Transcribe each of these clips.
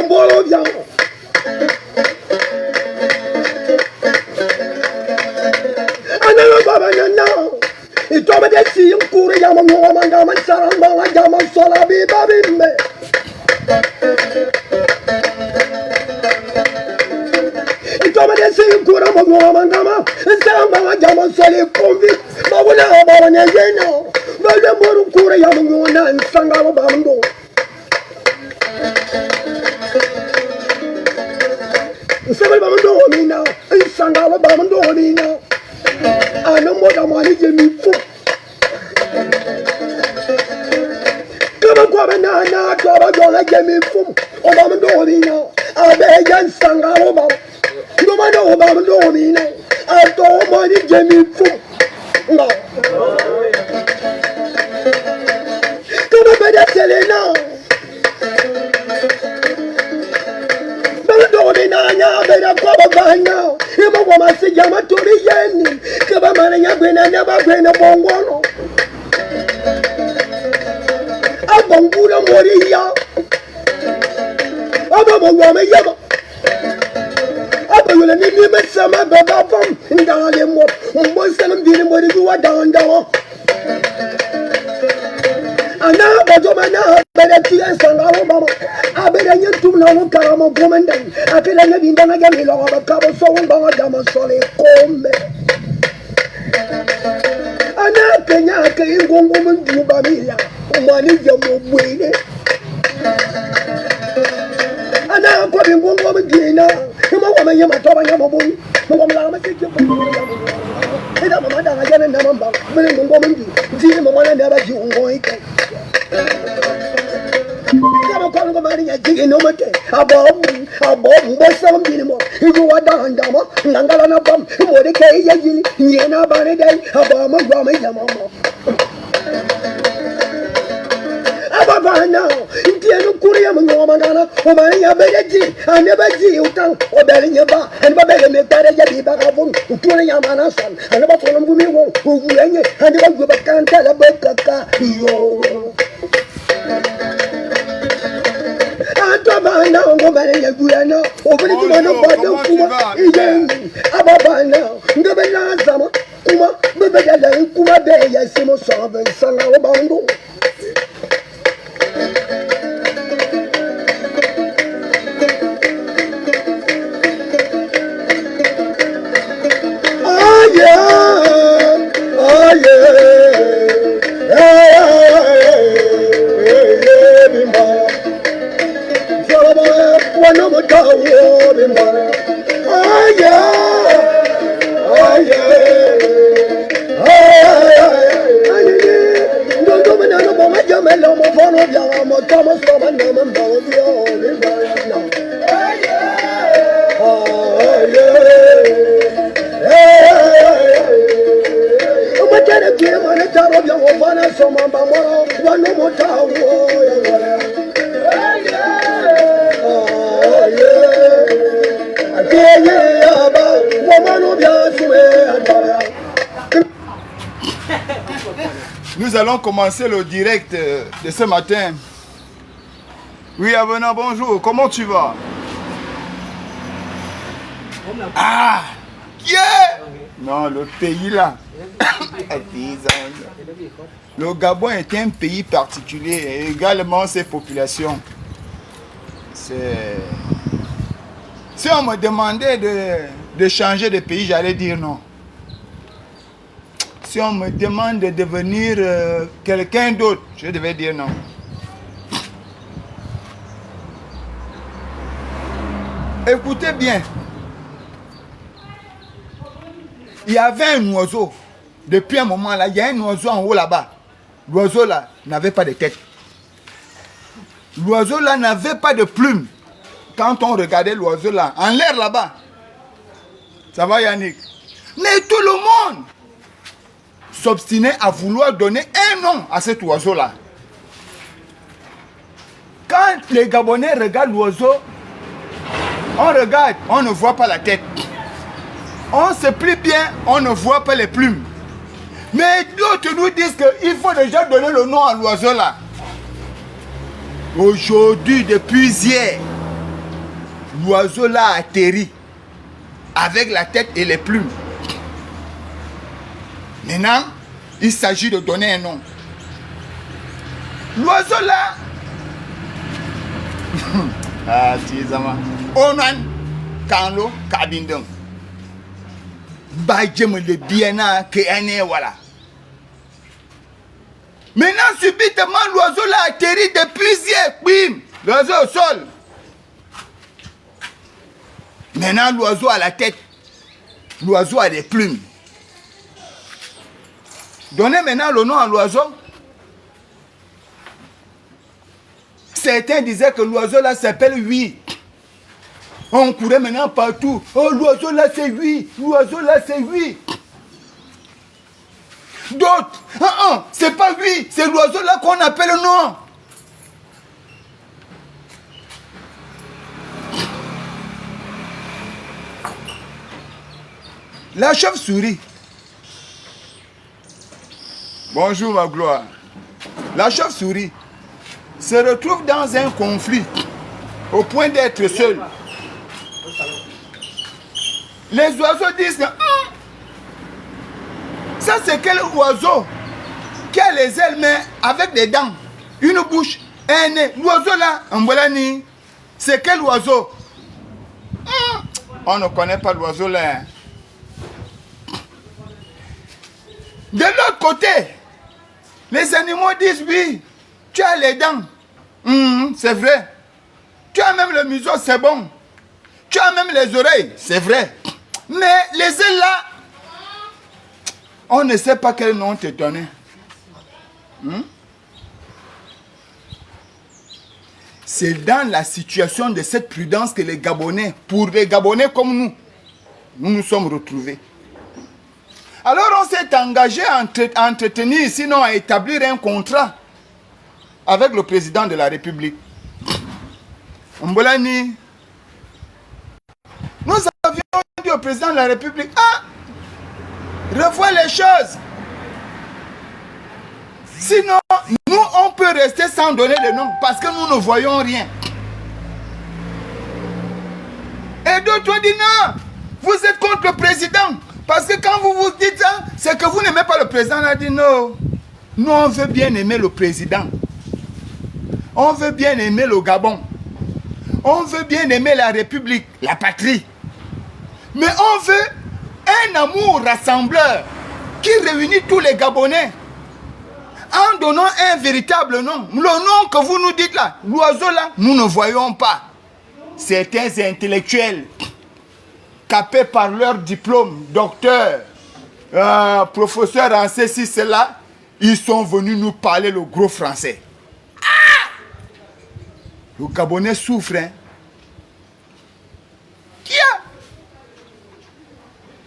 Mbolo vient. Analo baba nana. Il tombe des si un cours ya mon manga saramba la jama sola bi babi me. Il tombe des si un cours mon manga saramba la jama sola convi. Ma wala baba ne yeno. Ma le moru cours ya mon na sangalo bamdo. Seven bamdo mina. Sangalo bamdo mina. Ano mo da mani jemi fu. Kama kwa banana kwa dola jemi fu. O bamdo mina. Abe yan sangalo bam. No mano bamdo mina. Ato mani jemi fu. No. Kama bada selena. Nya bera kwa bana imo kwa masija maturi yeni kaba mana nya bena nya ba bena bongono abongura moriya aba bongwa me yaba aba yule ni mesama baba pam ndale mo mbo salam dini mori wa danda ana bajo mana bere tiya sangalo mama abere nyentum na mo karamo komende akela nya binda na gami lo ba kabo so wonga dama sole kombe ana kenya ke ngongo mundu ba miya umani je mo bwene ana ko bi ngongo mundina mo wa manya matoba nya mo bun mo mla ma ke je ida mama da ga na mamba mo ngongo mundu ji mo mwana na ba ji ngo ike kama kwa ngo mari ya jige no mate abom bosom dinimo igu wadanda ma ngangala na bam mo de ke ya jili nyena bane dai abom gwa me ya mama ababa na ndienu kuri ya ngo mangana o mari ya beji ane beji utan o bele nyeba en ba bele me tare ya bi ba ka bun utule ya mana san ane ba tolom gumi wo o vuyenye ane ba gwa kanta la ba kaka yo Atabana ngobale ya gurana obuli kumano kwado kuma iyeni ababana ngobela zama kuma bebela kuma be ya simo sobe sanga obango Nous allons commencer le direct de ce matin. Oui, Avenant, bonjour. Comment tu vas? Ah, yeah! Non, le pays là. Le Gabon est un pays particulier et également ses populations. Si on me demandait de changer de pays, j'allais dire non. Si on me demande de devenir quelqu'un d'autre, je devais dire non. Écoutez bien. Il y avait un oiseau. Depuis un moment là, il y a un oiseau en haut là-bas. L'oiseau là n'avait pas de tête. L'oiseau là n'avait pas de plumes. Quand on regardait l'oiseau là, en l'air là-bas. Ça va Yannick? Mais tout le monde s'obstinait à vouloir donner un nom à cet oiseau-là. Quand les Gabonais regardent l'oiseau, on regarde, on ne voit pas la tête. On se plie bien, on ne voit pas les plumes. Mais d'autres nous disent qu'il faut déjà donner le nom à l'oiseau-là. Aujourd'hui, depuis hier, l'oiseau là atterrit avec la tête et les plumes. Maintenant, il s'agit de donner un nom. L'oiseau là, Onan Kanlo Kabindong. Bajem le biena que ane voilà. Maintenant, subitement, l'oiseau là atterrit de plusieurs. Bim, l'oiseau au sol. Maintenant, l'oiseau a la tête. L'oiseau a des plumes. Donnez maintenant le nom à l'oiseau. Certains disaient que l'oiseau là s'appelle Oui. On courait maintenant partout. Oh, l'oiseau là c'est Oui. L'oiseau là c'est Oui. D'autres, c'est pas Oui, c'est l'oiseau là qu'on appelle le nom. La chauve-souris. Bonjour ma gloire. La chauve-souris se retrouve dans un conflit au point d'être seul. Les oiseaux disent que ça c'est quel oiseau qui a les ailes mais avec des dents, une bouche, un nez. L'oiseau là, en Bolani, c'est quel oiseau? On ne connaît pas l'oiseau là. De l'autre côté, les animaux disent oui, tu as les dents. C'est vrai. Tu as même le museau, c'est bon. Tu as même les oreilles, c'est vrai. Mais les ailes là, on ne sait pas quel nom te donner. C'est dans la situation de cette prudence que les Gabonais, pour les Gabonais comme nous, nous sommes retrouvés. Alors on s'est engagé à entretenir, sinon à établir un contrat avec le président de la République. Mbolani, nous avions dit au président de la République, revois les choses. Sinon, nous, on peut rester sans donner de nom parce que nous ne voyons rien. Et d'autres ont dit non, vous êtes contre le président. Parce que quand vous vous dites ça, c'est que vous n'aimez pas le président. On a dit non. Nous, on veut bien aimer le président. On veut bien aimer le Gabon. On veut bien aimer la République, la patrie. Mais on veut un amour rassembleur qui réunit tous les Gabonais. En donnant un véritable nom. Le nom que vous nous dites là, l'oiseau là, nous ne voyons pas. Certains intellectuels, capés par leur diplôme, docteur, professeur en ceci, cela, ils sont venus nous parler le gros français. Le Gabonais souffre.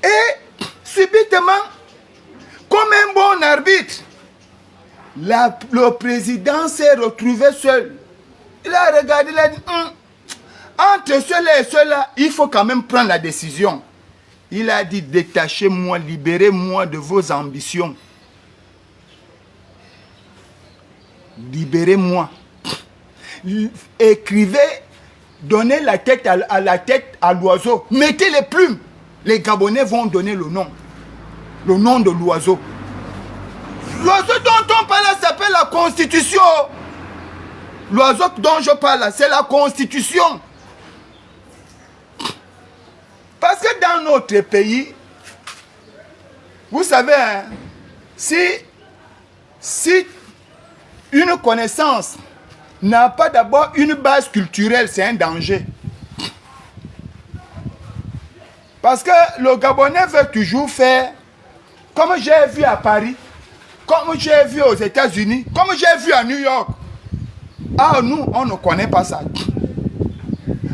Et subitement, comme un bon arbitre, le président s'est retrouvé seul. Il a regardé, il a dit, entre ceux-là et ceux-là, il faut quand même prendre la décision. Il a dit, détachez-moi, libérez-moi de vos ambitions. Libérez-moi. Écrivez, donnez la tête à l'oiseau. Mettez les plumes. Les Gabonais vont donner le nom. Le nom de l'oiseau. L'oiseau dont on parle s'appelle la Constitution. L'oiseau dont je parle, c'est la Constitution. Parce que dans notre pays, vous savez, hein, si une connaissance n'a pas d'abord une base culturelle, c'est un danger. Parce que le Gabonais veut toujours faire, comme j'ai vu à Paris, comme j'ai vu aux États-Unis, comme j'ai vu à New York. Ah, nous, on ne connaît pas ça.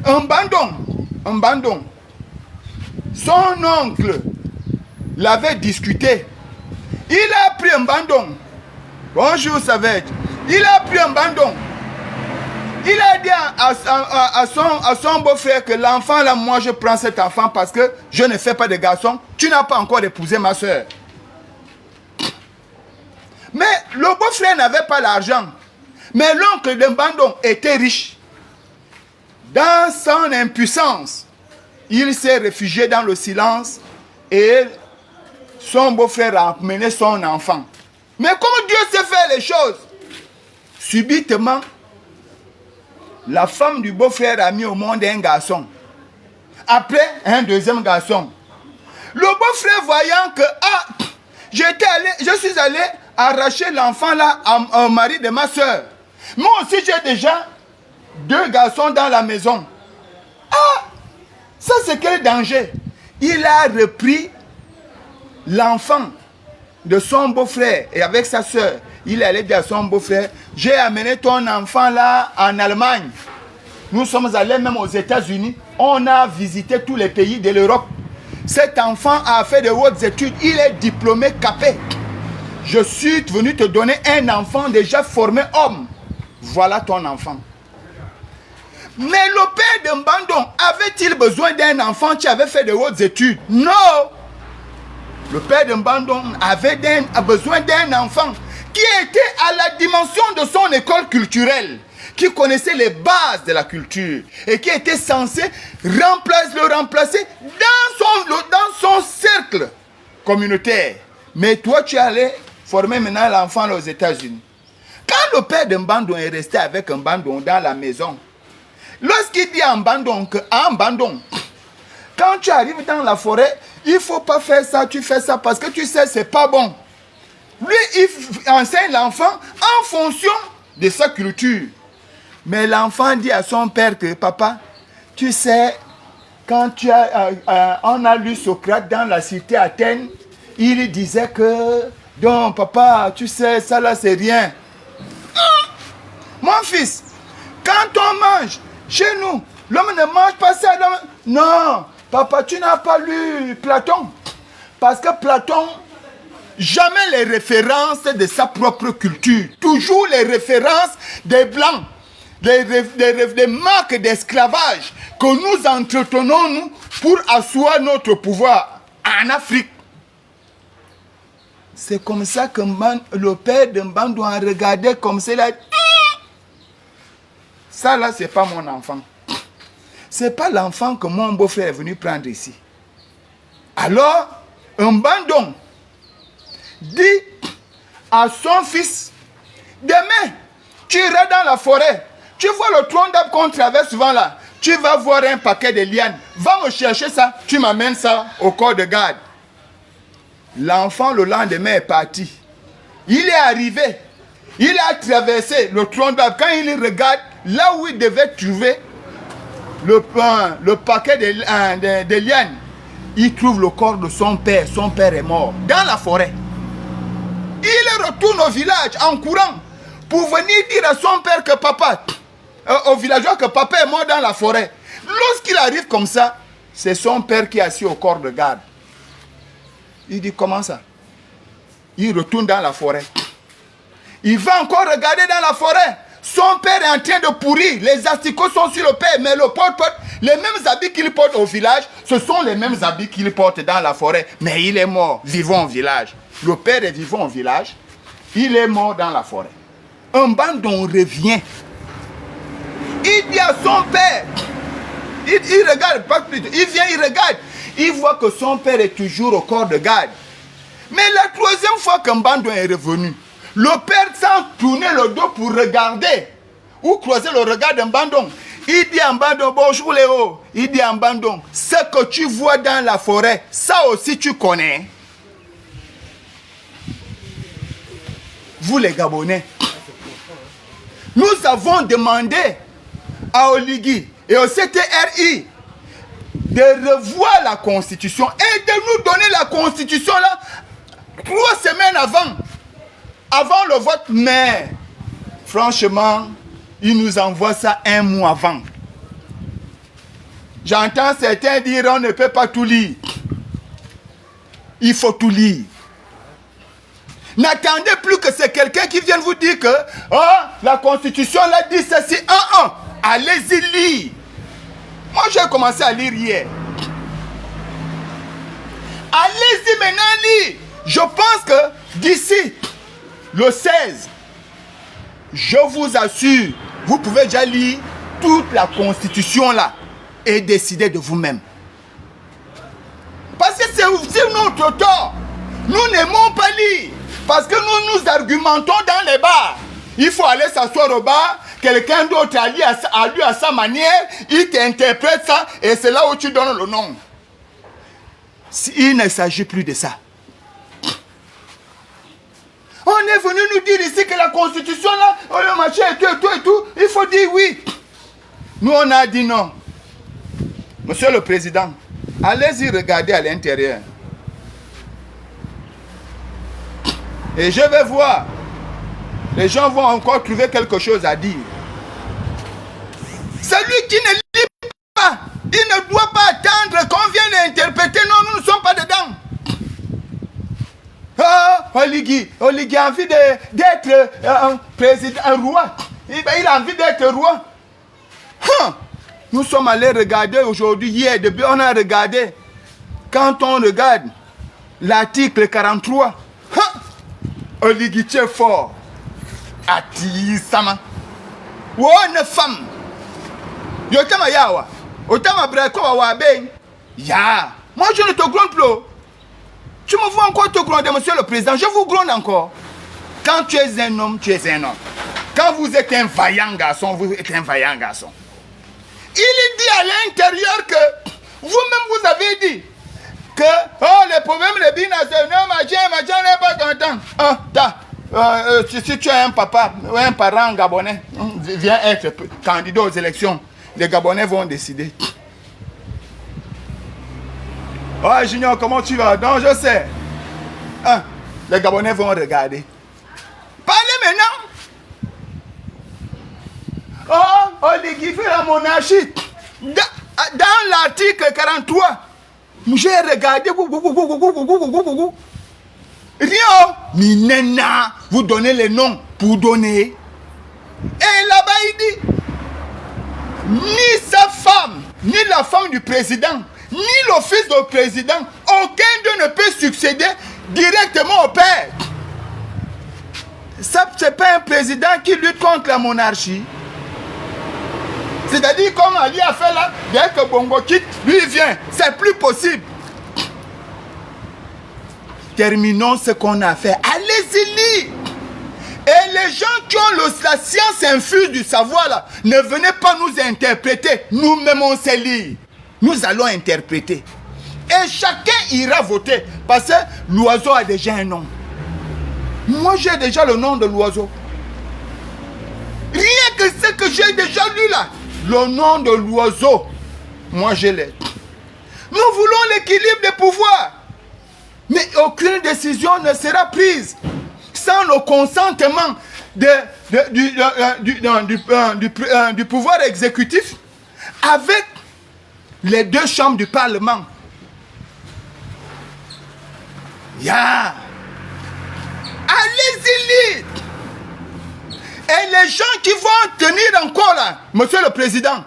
Un bandon, son oncle l'avait discuté. Il a pris un bandon. Bonjour, Savage. Il a pris un bandon. Il a dit à son beau-frère que l'enfant là, moi je prends cet enfant parce que je ne fais pas de garçon. Tu n'as pas encore épousé ma soeur. Mais le beau-frère n'avait pas l'argent. Mais l'oncle de Bandon était riche. Dans son impuissance, il s'est réfugié dans le silence et son beau-frère a amené son enfant. Mais comment Dieu sait faire les choses? Subitement, la femme du beau-frère a mis au monde un garçon. Après, un deuxième garçon. Le beau-frère voyant que je suis allé arracher l'enfant là au mari de ma soeur. Moi aussi j'ai déjà 2 garçons dans la maison. Ah, ça c'est quel danger? Il a repris l'enfant de son beau-frère et avec sa soeur. Il est allé dire à son beau-frère, j'ai amené ton enfant là en Allemagne. Nous sommes allés même aux États-Unis. On a visité tous les pays de l'Europe. Cet enfant a fait de hautes études. Il est diplômé capé. Je suis venu te donner un enfant déjà formé homme. Voilà ton enfant. Mais le père de Mbandong avait-il besoin d'un enfant qui avait fait de hautes études? Non. Le père de Mbandong avait besoin d'un enfant qui était à la dimension de son école culturelle, qui connaissait les bases de la culture et qui était censé le remplacer dans son cercle communautaire. Mais toi, tu allais former maintenant l'enfant aux États-Unis. Quand le père de Mbandong est resté avec Mbandong dans la maison, lorsqu'il dit à Mbandong que Mbandong, quand tu arrives dans la forêt, il ne faut pas faire ça, tu fais ça parce que tu sais, c'est pas bon. Lui, il enseigne l'enfant en fonction de sa culture. Mais l'enfant dit à son père que, papa, tu sais, quand on a lu Socrate dans la cité Athènes, il disait que, donc papa, tu sais, ça là c'est rien. Mon fils, quand on mange chez nous, l'homme ne mange pas ça. Non, papa, tu n'as pas lu Platon. Parce que Platon, jamais les références de sa propre culture. Toujours les références des Blancs. Des marques d'esclavage que nous entretenons nous, pour asseoir notre pouvoir en Afrique. C'est comme ça que le père de Mbandong a regardé comme cela. Ça là, c'est pas mon enfant. C'est pas l'enfant que mon beau-frère est venu prendre ici. Alors, Mbandong dit à son fils, demain, tu iras dans la forêt. Tu vois le tronc d'arbre qu'on traverse souvent là. Tu vas voir un paquet de lianes. Va me chercher ça. Tu m'amènes ça au corps de garde. L'enfant, le lendemain, est parti. Il est arrivé. Il a traversé le tronc d'arbre. Quand il regarde, là où il devait trouver le paquet de lianes, il trouve le corps de son père. Son père est mort dans la forêt. Il retourne au village en courant pour venir dire à son père que papa, au villageois que papa est mort dans la forêt. Lorsqu'il arrive comme ça, c'est son père qui est assis au corps de garde. Il dit comment ça? Il retourne dans la forêt. Il va encore regarder dans la forêt. Son père est en train de pourrir. Les asticots sont sur le père, mais le porte les mêmes habits qu'il porte au village, ce sont les mêmes habits qu'il porte dans la forêt. Mais il est mort, vivant au village. Le père est vivant au village. Il est mort dans la forêt. Mbandong revient. Il dit à son père, il regarde, pas plus, il vient, il regarde. Il voit que son père est toujours au corps de garde. Mais la troisième fois que Mbandong est revenu, le père s'en tournait le dos pour regarder ou croiser le regard de Mbandong. Il dit à Mbandong, bonjour Léo. Il dit à Mbandong, ce que tu vois dans la forêt, ça aussi tu connais. Vous les Gabonais, nous avons demandé à Oligui et au CTRI de revoir la constitution et de nous donner la constitution là 3 semaines avant le vote. Mais franchement, ils nous envoient ça 1 mois avant. J'entends certains dire on ne peut pas tout lire. Il faut tout lire. N'attendez plus que c'est quelqu'un qui vienne vous dire que la constitution là dit ceci. Allez-y lire. Moi j'ai commencé à lire hier. Allez-y maintenant lire. Je pense que d'ici le 16, je vous assure, vous pouvez déjà lire toute la constitution là et décidez de vous-même. Parce que c'est notre tort. Nous n'aimons pas lire. Parce que nous argumentons dans les bars. Il faut aller s'asseoir au bar. Quelqu'un d'autre a lu à sa manière. Il t'interprète ça. Et c'est là où tu donnes le nom. Il ne s'agit plus de ça. On est venu nous dire ici que la constitution là, le machin et tout. Il faut dire oui. Nous on a dit non. Monsieur le Président, allez-y regarder à l'intérieur. Et je vais voir. Les gens vont encore trouver quelque chose à dire. Celui qui ne lit pas, il ne doit pas attendre qu'on vienne l'interpréter. Non, nous ne sommes pas dedans. Oligui a envie d'être un président, un roi. Il a envie d'être roi. Nous sommes allés regarder aujourd'hui, hier, depuis on a regardé. Quand on regarde l'article 43, Oligui tu es fort. Ati sama. Wo ne femme. Yotama yawa. Otama breko wa ben. Ya. Moi je ne te gronde plus. Tu me vois encore te gronder, monsieur le président. Je vous gronde encore. Quand tu es un homme, tu es un homme. Quand vous êtes un vaillant garçon, vous êtes un vaillant garçon. Il dit à l'intérieur que vous-même vous avez dit que les problèmes de binationaux, machin n'est pas content. Si tu es un papa, un parent gabonais, viens être candidat aux élections. Les Gabonais vont décider. Oh Junior, comment tu vas? Non, je sais. Les Gabonais vont regarder. Parlez maintenant. Oligui fait la monarchie. Dans l'article 43, j'ai regardé. Rien. Minena, vous donnez les noms pour donner. Et là-bas, il dit, ni sa femme, ni la femme du président, ni le fils du président, aucun d'eux ne peut succéder directement au père. Ça, c'est pas un président qui lutte contre la monarchie. C'est-à-dire, comme Ali a fait là, dès que Bongo quitte, lui vient. C'est plus possible. Terminons ce qu'on a fait. Allez-y lire. Et les gens qui ont la science infuse du savoir là, ne venez pas nous interpréter. Nous-mêmes on sait lire. Nous allons interpréter. Et chacun ira voter. Parce que l'oiseau a déjà un nom. Moi j'ai déjà le nom de l'oiseau. Rien que ce que j'ai déjà lu là. Le nom de l'oiseau. Moi je l'ai. Nous voulons l'équilibre des pouvoirs. Mais aucune décision ne sera prise sans le consentement du pouvoir exécutif avec les deux chambres du Parlement. Allez-y lire. Et les gens qui vont tenir encore là, monsieur le président,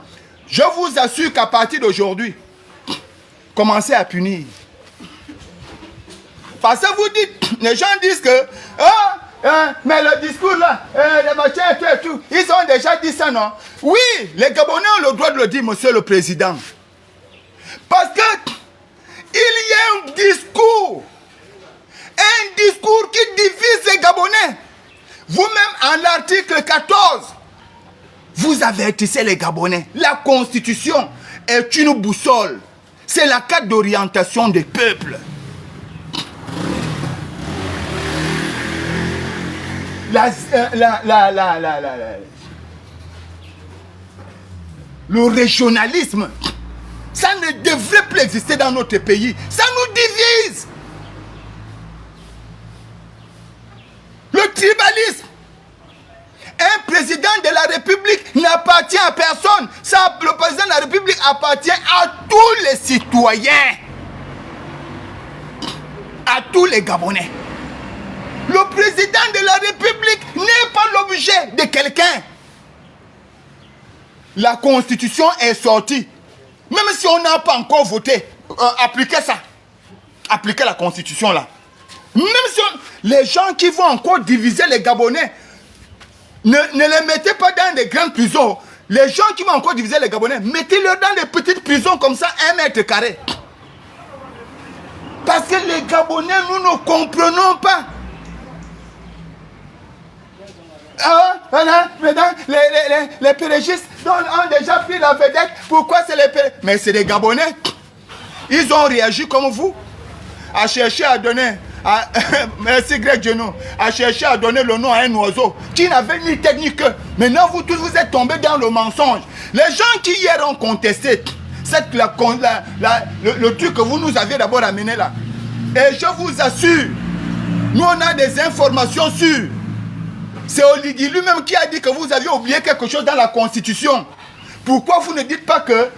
je vous assure qu'à partir d'aujourd'hui, commencez à punir. Parce que vous dites, les gens disent que, mais le discours là, les machins et tout, ils ont déjà dit ça, non? Oui, les Gabonais ont le droit de le dire, monsieur le président. Parce que, il y a un discours qui divise les Gabonais. Vous-même, en l'article 14, vous avertissez les Gabonais. La Constitution est une boussole. C'est la carte d'orientation des peuples. Le régionalisme, ça ne devrait plus exister dans notre pays. Ça nous divise. Le tribalisme. Un président de la République n'appartient à personne. Le président de la République appartient à tous les citoyens. À tous les Gabonais. Le président de la République n'est pas l'objet de quelqu'un. La Constitution est sortie. Même si on n'a pas encore voté, appliquez ça. Appliquez la Constitution là. Même si les gens qui vont encore diviser les Gabonais, ne les mettez pas dans des grandes prisons. Les gens qui vont encore diviser les Gabonais, mettez-les dans des petites prisons comme ça, 1 mètre carré. Parce que les Gabonais, nous ne comprenons pas. Ah, voilà, maintenant, les pérégistes ont déjà pris la vedette. Pourquoi c'est les pérégistes? Mais c'est des Gabonais. Ils ont réagi comme vous, à chercher à donner, merci Greg Genoux, à chercher à donner le nom à un oiseau qui n'avait ni tête ni queue. Maintenant, vous tous, vous êtes tombés dans le mensonge. Les gens qui hier ont contesté le truc que vous nous aviez d'abord amené là. Et je vous assure, nous on a des informations sûres. C'est Oligui lui-même qui a dit que vous aviez oublié quelque chose dans la Constitution. Pourquoi vous ne dites pas que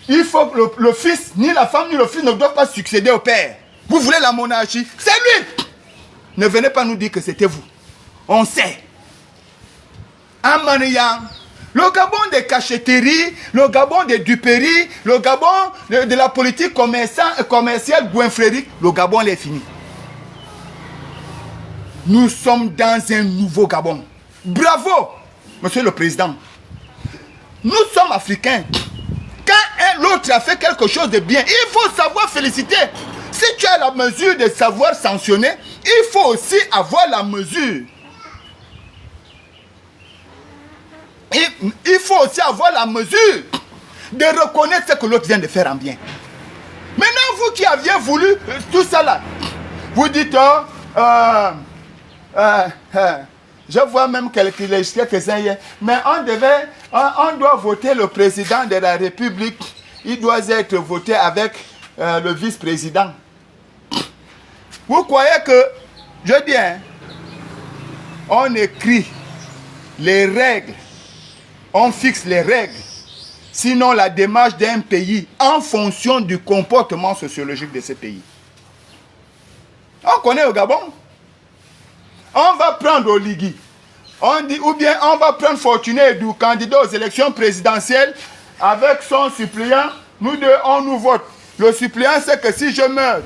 il faut que le fils, ni la femme, ni le fils ne doivent pas succéder au père? Vous voulez la monarchie? C'est lui! Ne venez pas nous dire que c'était vous. On sait. En Maniang, le Gabon des cachetteries, le Gabon des duperies, le Gabon de la politique commerciale goinfrérique, le Gabon est fini. Nous sommes dans un nouveau Gabon. Bravo, monsieur le président. Nous sommes africains. Quand l'autre a fait quelque chose de bien, il faut savoir féliciter. Si tu as la mesure de savoir sanctionner, il faut aussi avoir la mesure. Il faut aussi avoir la mesure de reconnaître ce que l'autre vient de faire en bien. Maintenant, vous qui aviez voulu tout ça là, vous dites, je vois même quelques-uns hier, mais on doit voter le président de la République. Il doit être voté avec le vice-président. Vous croyez que, je dis, hein, on écrit les règles, on fixe les règles, sinon la démarche d'un pays en fonction du comportement sociologique de ce pays. On connaît au Gabon. On va prendre Oligui. On dit, ou bien on va prendre Fortuné Edou, candidat aux élections présidentielles, avec son suppléant. Nous deux, on nous vote. Le suppléant, c'est que si je meurs,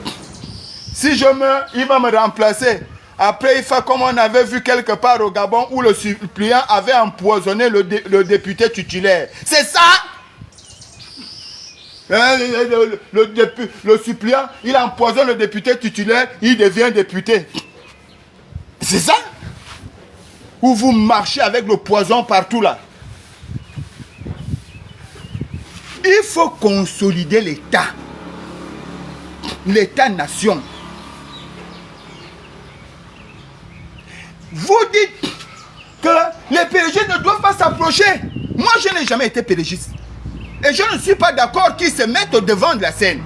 il va me remplacer. Après, il fait comme on avait vu quelque part au Gabon où le suppléant avait empoisonné le député titulaire. C'est ça? Le suppléant, il empoisonne le député titulaire, il devient député. C'est ça? Où vous marchez avec le poison partout là. Il faut consolider l'État. L'État-nation. Vous dites que les pérégistes ne doivent pas s'approcher. Moi, je n'ai jamais été pérégiste. Et je ne suis pas d'accord qu'ils se mettent au devant de la scène.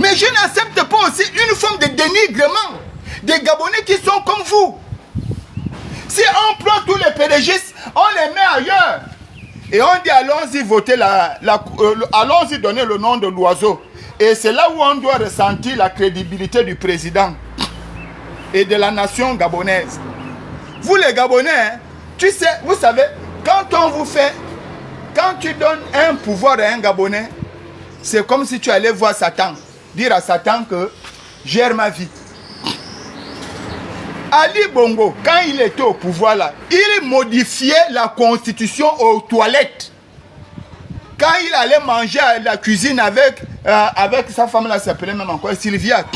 Mais je n'accepte pas aussi une forme de dénigrement des Gabonais qui sont comme vous. Si on prend tous les pérégistes, on les met ailleurs. Et on dit allons-y voter allons-y donner le nom de l'oiseau. Et c'est là où on doit ressentir la crédibilité du président et de la nation gabonaise. Vous les Gabonais, hein, tu sais, vous savez, quand tu donnes un pouvoir à un Gabonais, c'est comme si tu allais voir Satan, dire à Satan que gère ma vie. Ali Bongo, quand il était au pouvoir là, il modifiait la constitution aux toilettes. Quand il allait manger à la cuisine avec sa femme là, s'appelait même encore Sylvia,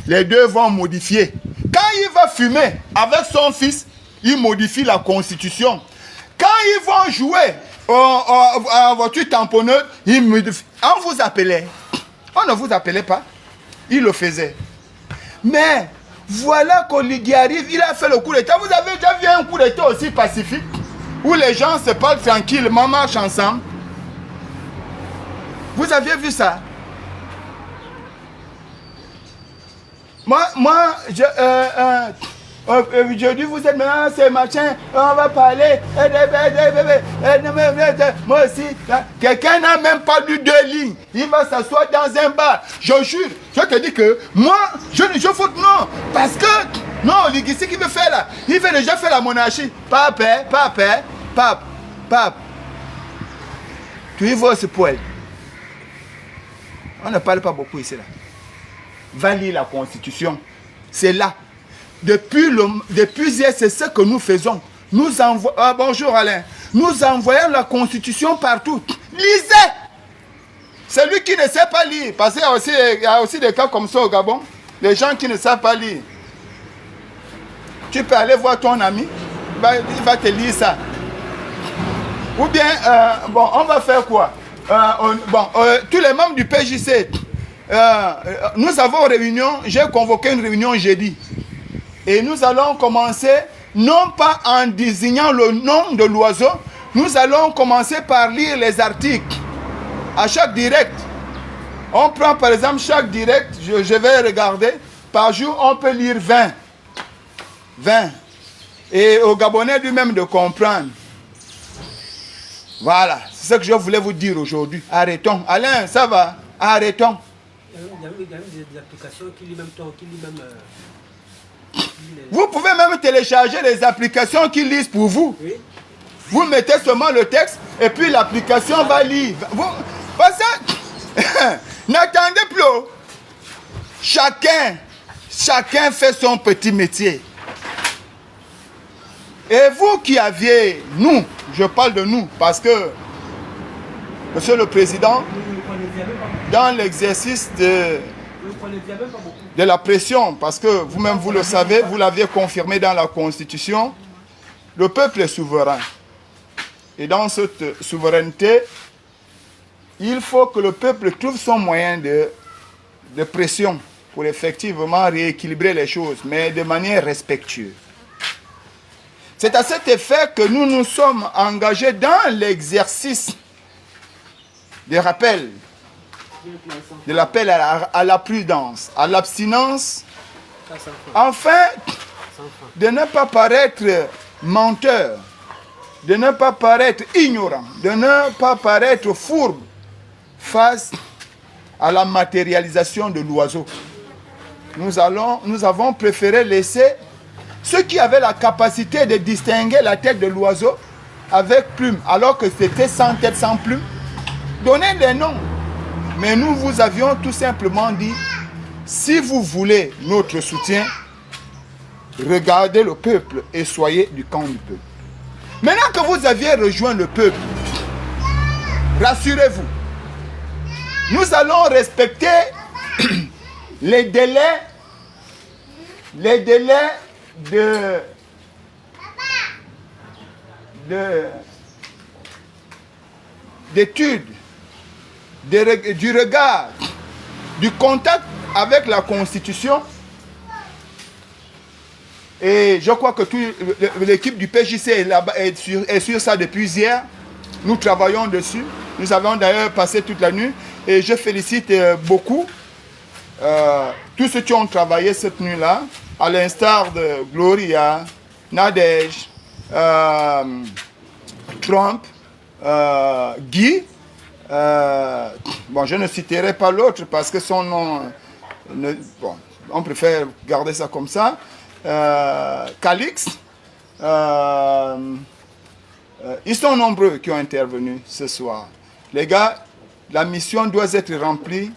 les deux vont modifier. Quand il va fumer avec son fils, il modifie la constitution. Quand ils vont jouer en voiture tamponneuse, il modifie. On vous appelait. On ne vous appelait pas. Il le faisait. Mais voilà qu'Oligui arrive, il a fait le coup d'état. Vous avez déjà vu un coup d'état aussi pacifique, où les gens se parlent tranquillement, marchent ensemble. Vous aviez vu ça? Moi, aujourd'hui vous êtes maintenant, c'est machin, on va parler. Moi aussi, quelqu'un n'a même pas lu 2 lignes. Il va s'asseoir dans un bar. Je jure, je te dis que moi, je faute non. Parce que, non, Oligui, ce qu'il veut faire là, il veut déjà faire la monarchie. Pape. Tu y vois ce poil. On ne parle pas beaucoup ici là. Va lire la constitution. C'est là. Depuis hier, c'est ce que nous faisons. Nous envoyons, bonjour Alain. Nous envoyons la constitution partout. Lisez! Celui qui ne sait pas lire, parce qu'il y a aussi des cas comme ça au Gabon, les gens qui ne savent pas lire. Tu peux aller voir ton ami, il va te lire ça. Ou bien, bon, on va faire quoi? Tous les membres du PJC, nous avons réunion, j'ai convoqué une réunion jeudi. Et nous allons commencer, non pas en désignant le nom de l'oiseau, nous allons commencer par lire les articles. À chaque direct, on prend par exemple chaque direct, je vais regarder, par jour on peut lire 20. 20. Et au Gabonais lui-même de comprendre. Voilà, c'est ce que je voulais vous dire aujourd'hui. Arrêtons. Alain, ça va? Arrêtons. Il y a même des applications qui lisent même... Vous pouvez même télécharger les applications qui lisent pour vous. Oui. Vous mettez seulement le texte et puis l'application va lire. Parce que, n'attendez plus. Chacun fait son petit métier. Et vous qui aviez, nous, je parle de nous, parce que, Monsieur le Président, dans l'exercice de la pression, parce que vous-même vous le savez, vous l'aviez confirmé dans la Constitution, le peuple est souverain. Et dans cette souveraineté, il faut que le peuple trouve son moyen de pression pour effectivement rééquilibrer les choses, mais de manière respectueuse. C'est à cet effet que nous nous sommes engagés dans l'exercice des rappels, de l'appel à la prudence, à l'abstinence, afin de ne pas paraître menteur, de ne pas paraître ignorant, de ne pas paraître fourbe face à la matérialisation de l'oiseau. Nous avons préféré laisser ceux qui avaient la capacité de distinguer la tête de l'oiseau avec plume, alors que c'était sans tête, sans plume, donner des noms. Mais nous vous avions tout simplement dit, si vous voulez notre soutien, regardez le peuple et soyez du camp du peuple. Maintenant que vous aviez rejoint le peuple, rassurez-vous, nous allons respecter les délais d'études, du regard, du contact avec la Constitution. Et je crois que l'équipe du PJC est sur ça depuis hier. Nous travaillons dessus. Nous avons d'ailleurs passé toute la nuit. Et je félicite beaucoup tous ceux qui ont travaillé cette nuit-là, à l'instar de Gloria, Nadège, Trump, Guy. Bon, je ne citerai pas l'autre parce que son nom... bon, on préfère garder ça comme ça. Calix. Ils sont nombreux qui ont intervenu ce soir. Les gars, la mission doit être remplie.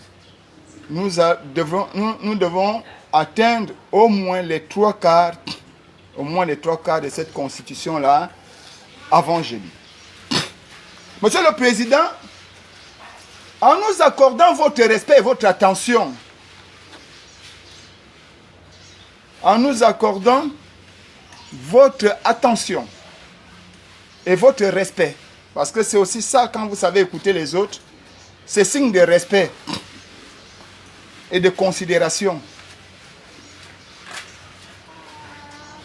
Nous devons atteindre au moins les 3/4 de cette constitution-là avant jeudi. Monsieur le Président, en nous accordant votre respect et votre attention, en nous accordant votre attention et votre respect, parce que c'est aussi ça, quand vous savez écouter les autres, c'est signe de respect et de considération.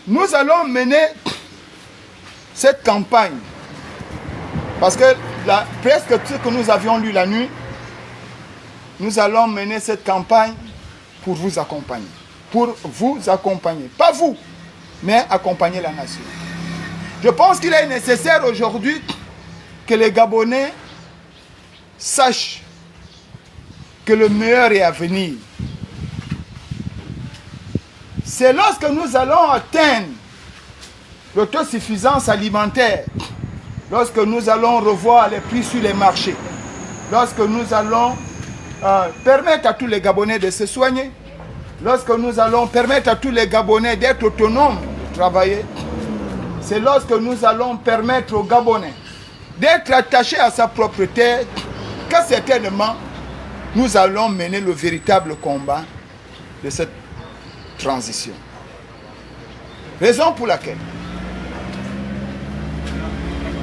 Nous allons mener cette campagne, parce que presque ce que nous avions lu la nuit, nous allons mener cette campagne pour vous accompagner. Pour vous accompagner. Pas vous, mais accompagner la nation. Je pense qu'il est nécessaire aujourd'hui que les Gabonais sachent que le meilleur est à venir. C'est lorsque nous allons atteindre l'autosuffisance alimentaire, lorsque nous allons revoir les prix sur les marchés, lorsque nous allons permettre à tous les Gabonais de se soigner, lorsque nous allons permettre à tous les Gabonais d'être autonomes, de travailler, c'est lorsque nous allons permettre aux Gabonais d'être attaché à sa propre terre, que certainement, nous allons mener le véritable combat de cette transition. Raison pour laquelle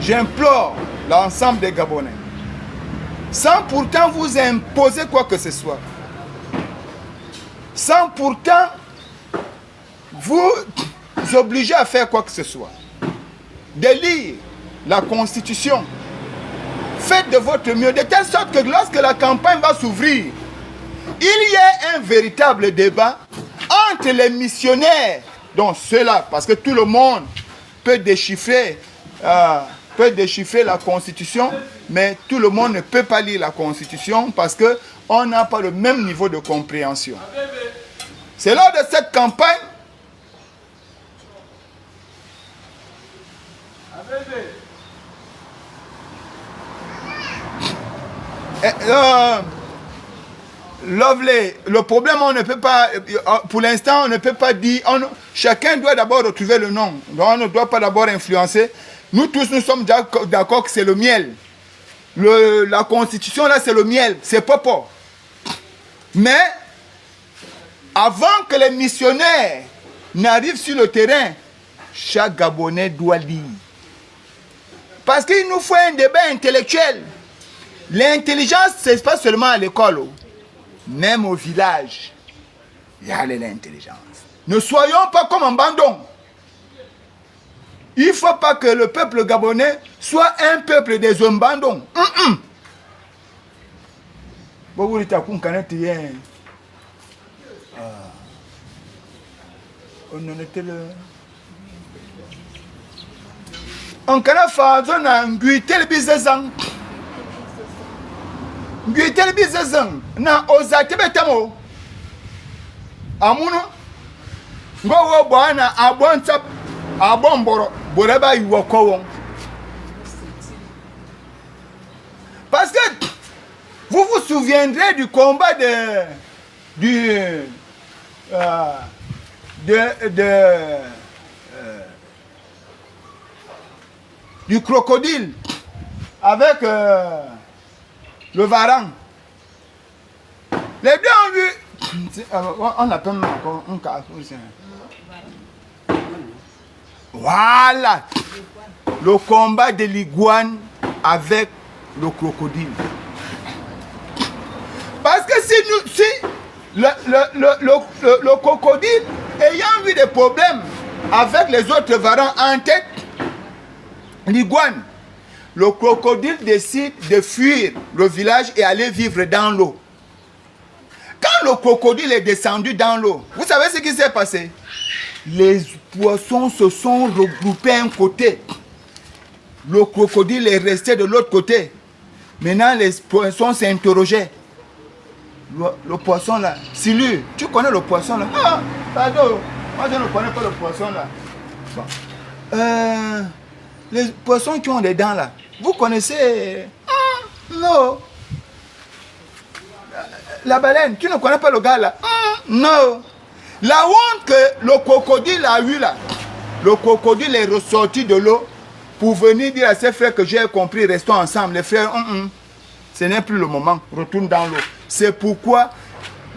j'implore l'ensemble des Gabonais, sans pourtant vous imposer quoi que ce soit, sans pourtant vous obliger à faire quoi que ce soit, de lire la Constitution. Faites de votre mieux, de telle sorte que lorsque la campagne va s'ouvrir, il y ait un véritable débat entre les missionnaires, donc ceux-là, parce que tout le monde peut déchiffrer la Constitution, mais tout le monde ne peut pas lire la Constitution parce qu'on n'a pas le même niveau de compréhension. C'est lors de cette campagne Lovely, le problème, on ne peut pas, pour l'instant, on ne peut pas dire, chacun doit d'abord retrouver le nom. Donc on ne doit pas d'abord influencer. Nous tous, nous sommes d'accord que c'est le miel. La constitution, là, c'est le miel, c'est popo. Mais, avant que les missionnaires n'arrivent sur le terrain, chaque Gabonais doit lire. Parce qu'il nous faut un débat intellectuel. L'intelligence, ce n'est pas seulement à l'école. Même au village, il y a l'intelligence. Ne soyons pas comme un bandon. Il ne faut pas que le peuple gabonais soit un peuple des bandons. On a fait un guitel bizazan. Guitel bizazan. Na ozate betamo. Amuno. Ngo bwana abonta abomboro boreba iwoko. Parce que vous vous souviendrez du combat du crocodile avec le varan. Les deux ont vu. On appelle encore un cas. Voilà. Le combat de l'iguane avec le crocodile. Parce que si le crocodile, ayant eu des problèmes avec les autres varans en tête, l'iguane, le crocodile décide de fuir le village et aller vivre dans l'eau. Quand le crocodile est descendu dans l'eau, vous savez ce qui s'est passé? Les poissons se sont regroupés à un côté. Le crocodile est resté de l'autre côté. Maintenant, les poissons s'interrogeaient. Le poisson là, Silu, tu connais le poisson là? Ah, pardon, moi je ne connais pas le poisson là. Bon. Les poissons qui ont des dents là, vous connaissez? Non. La baleine, tu ne connais pas le gars là? Non. La honte que le crocodile a eu là, le crocodile est ressorti de l'eau pour venir dire à ses frères que j'ai compris, restons ensemble. Les frères, ce n'est plus le moment, retourne dans l'eau. C'est pourquoi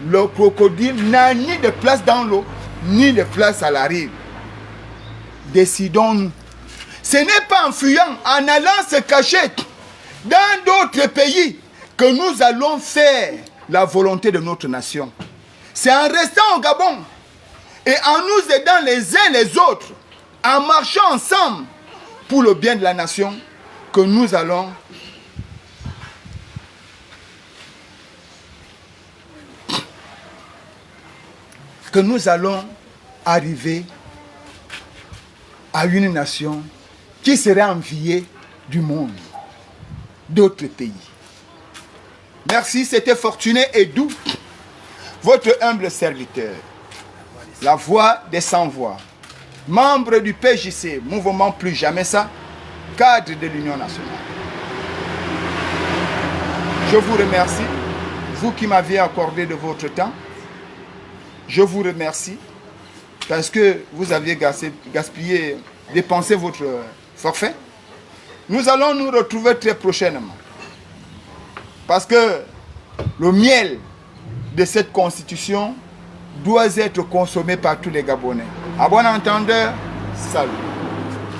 le crocodile n'a ni de place dans l'eau, ni de place à la rive. Décidons-nous. Ce n'est pas en fuyant, en allant se cacher dans d'autres pays que nous allons faire la volonté de notre nation. C'est en restant au Gabon et en nous aidant les uns les autres, en marchant ensemble pour le bien de la nation, que nous allons arriver à une nation qui serait enviée du monde, d'autres pays. Merci, c'était Fortuné et Doux, votre humble serviteur, la voix des sans-voix, membre du PJC, Mouvement Plus Jamais Ça, cadre de l'Union nationale. Je vous remercie, vous qui m'avez accordé de votre temps. Je vous remercie parce que vous aviez gaspillé, dépensé votre forfait. Nous allons nous retrouver très prochainement. Parce que le miel de cette constitution doit être consommé par tous les Gabonais. À bon entendeur, salut.